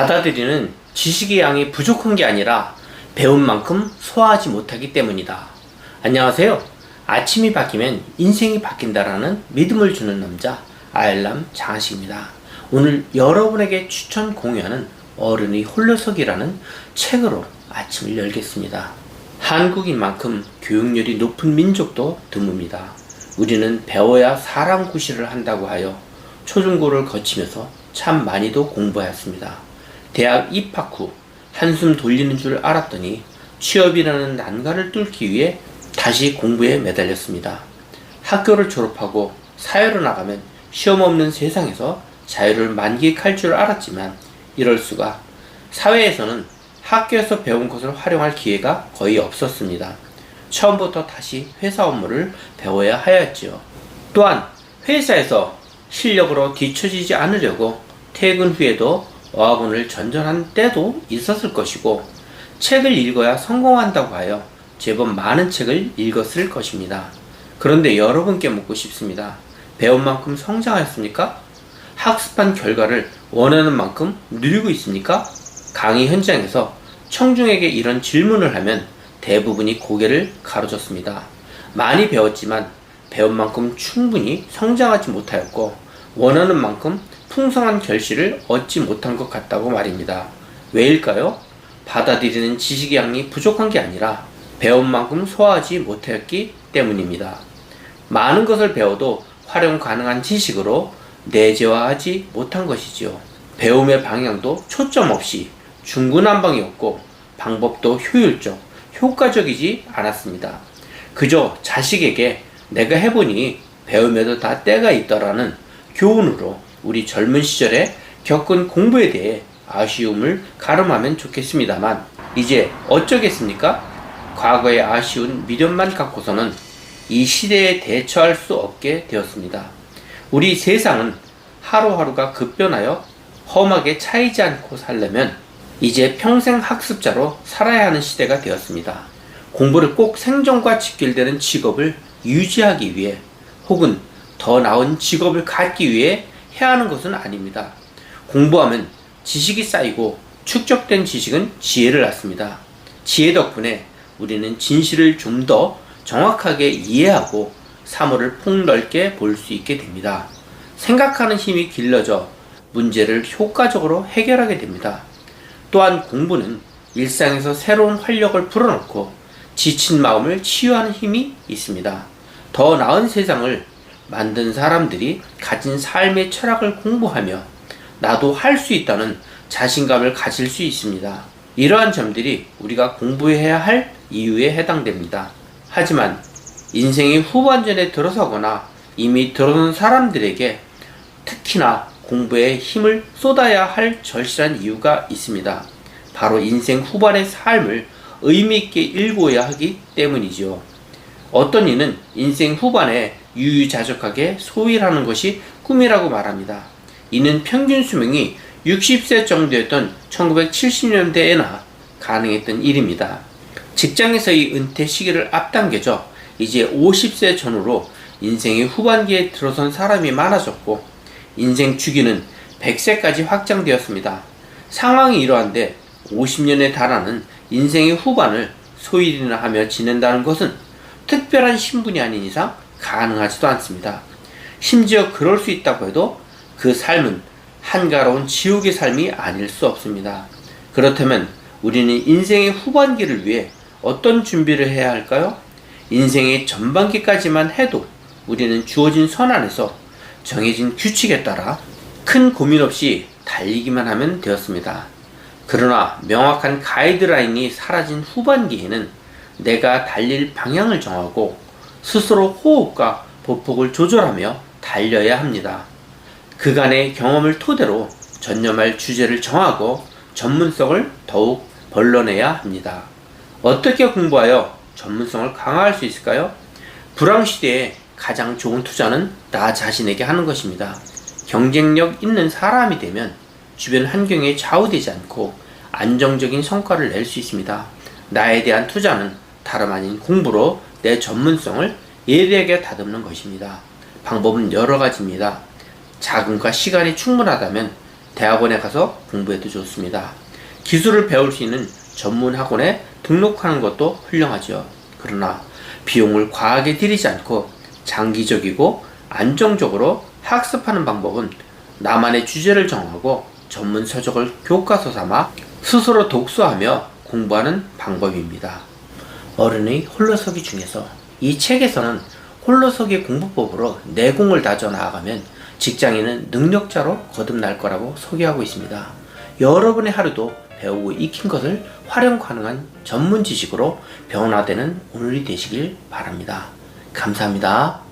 받아들이는 지식의 양이 부족한 게 아니라 배운 만큼 소화하지 못하기 때문이다. 안녕하세요. 아침이 바뀌면 인생이 바뀐다라는 믿음을 주는 남자 아일람 장하식입니다. 오늘 여러분에게 추천 공유하는 어른의 홀로서기라는 책으로 아침을 열겠습니다. 한국인 만큼 교육열이 높은 민족도 드뭅니다. 우리는 배워야 사람 구실을 한다고 하여 초중고를 거치면서 참 많이도 공부하였습니다. 대학 입학 후 한숨 돌리는 줄 알았더니 취업이라는 난간을 뚫기 위해 다시 공부에 매달렸습니다. 학교를 졸업하고 사회로 나가면 시험 없는 세상에서 자유를 만끽할 줄 알았지만 이럴 수가. 사회에서는 학교에서 배운 것을 활용할 기회가 거의 없었습니다. 처음부터 다시 회사 업무를 배워야 하였지요. 또한 회사에서 실력으로 뒤처지지 않으려고 퇴근 후에도 어학원을 전전한 때도 있었을 것이고, 책을 읽어야 성공한다고 하여 제법 많은 책을 읽었을 것입니다. 그런데 여러분께 묻고 싶습니다. 배운 만큼 성장하였습니까? 학습한 결과를 원하는 만큼 누리고 있습니까? 강의 현장에서 청중에게 이런 질문을 하면 대부분이 고개를 가로젓습니다. 많이 배웠지만 배운 만큼 충분히 성장하지 못하였고 원하는 만큼 풍성한 결실을 얻지 못한 것 같다고 말입니다. 왜일까요? 받아들이는 지식의 양이 부족한 게 아니라 배운 만큼 소화하지 못하였기 때문입니다. 많은 것을 배워도 활용 가능한 지식으로 내재화하지 못한 것이지요. 배움의 방향도 초점 없이 중구난방이었고 방법도 효율적, 효과적이지 않았습니다. 그저 자식에게 내가 해보니 배움에도 다 때가 있더라는 교훈으로 우리 젊은 시절에 겪은 공부에 대해 아쉬움을 가름하면 좋겠습니다만 이제 어쩌겠습니까? 과거의 아쉬운 미련만 갖고서는 이 시대에 대처할 수 없게 되었습니다. 우리 세상은 하루하루가 급변하여 험하게 차이지 않고 살려면 이제 평생 학습자로 살아야 하는 시대가 되었습니다. 공부를 꼭 생존과 직결되는 직업을 유지하기 위해 혹은 더 나은 직업을 갖기 위해 해야 하는 것은 아닙니다. 공부하면 지식이 쌓이고 축적된 지식은 지혜를 낳습니다. 지혜 덕분에 우리는 진실을 좀 더 정확하게 이해하고 사물을 폭넓게 볼 수 있게 됩니다. 생각하는 힘이 길러져 문제를 효과적으로 해결하게 됩니다. 또한 공부는 일상에서 새로운 활력을 불어넣고 지친 마음을 치유하는 힘이 있습니다. 더 나은 세상을 만든 사람들이 가진 삶의 철학을 공부하며 나도 할 수 있다는 자신감을 가질 수 있습니다. 이러한 점들이 우리가 공부해야 할 이유에 해당됩니다. 하지만 인생의 후반전에 들어서거나 이미 들어선 사람들에게 특히나 공부에 힘을 쏟아야 할 절실한 이유가 있습니다. 바로 인생 후반의 삶을 의미있게 읽어야 하기 때문이지요. 어떤 이는 인생 후반에 유유자적하게 소일하는 것이 꿈이라고 말합니다. 이는 평균 수명이 60세 정도였던 1970년대에나 가능했던 일입니다. 직장에서의 은퇴 시기를 앞당겨져 이제 50세 전후로 인생의 후반기에 들어선 사람이 많아졌고 인생 주기는 100세까지 확장되었습니다. 상황이 이러한데 50년에 달하는 인생의 후반을 소일이나 하며 지낸다는 것은 특별한 신분이 아닌 이상 가능하지도 않습니다. 심지어 그럴 수 있다고 해도 그 삶은 한가로운 지옥의 삶이 아닐 수 없습니다. 그렇다면 우리는 인생의 후반기를 위해 어떤 준비를 해야 할까요? 인생의 전반기까지만 해도 우리는 주어진 선 안에서 정해진 규칙에 따라 큰 고민 없이 달리기만 하면 되었습니다. 그러나 명확한 가이드라인이 사라진 후반기에는 내가 달릴 방향을 정하고 스스로 호흡과 보폭을 조절하며 달려야 합니다. 그간의 경험을 토대로 전념할 주제를 정하고 전문성을 더욱 벌러내야 합니다. 어떻게 공부하여 전문성을 강화할 수 있을까요? 불황시대에 가장 좋은 투자는 나 자신에게 하는 것입니다. 경쟁력 있는 사람이 되면 주변 환경에 좌우되지 않고 안정적인 성과를 낼 수 있습니다. 나에 대한 투자는 다름 아닌 공부로 내 전문성을 예리하게 다듬는 것입니다. 방법은 여러 가지입니다. 자금과 시간이 충분하다면 대학원에 가서 공부해도 좋습니다. 기술을 배울 수 있는 전문 학원에 등록하는 것도 훌륭하죠. 그러나 비용을 과하게 들이지 않고 장기적이고 안정적으로 학습하는 방법은 나만의 주제를 정하고 전문 서적을 교과서 삼아 스스로 독서하며 공부하는 방법입니다. 어른의 홀로서기 중에서 이 책에서는 홀로서기 공부법으로 내공을 다져 나아가면 직장인은 능력자로 거듭날 거라고 소개하고 있습니다. 여러분의 하루도 배우고 익힌 것을 활용 가능한 전문 지식으로 변화되는 오늘이 되시길 바랍니다. 감사합니다.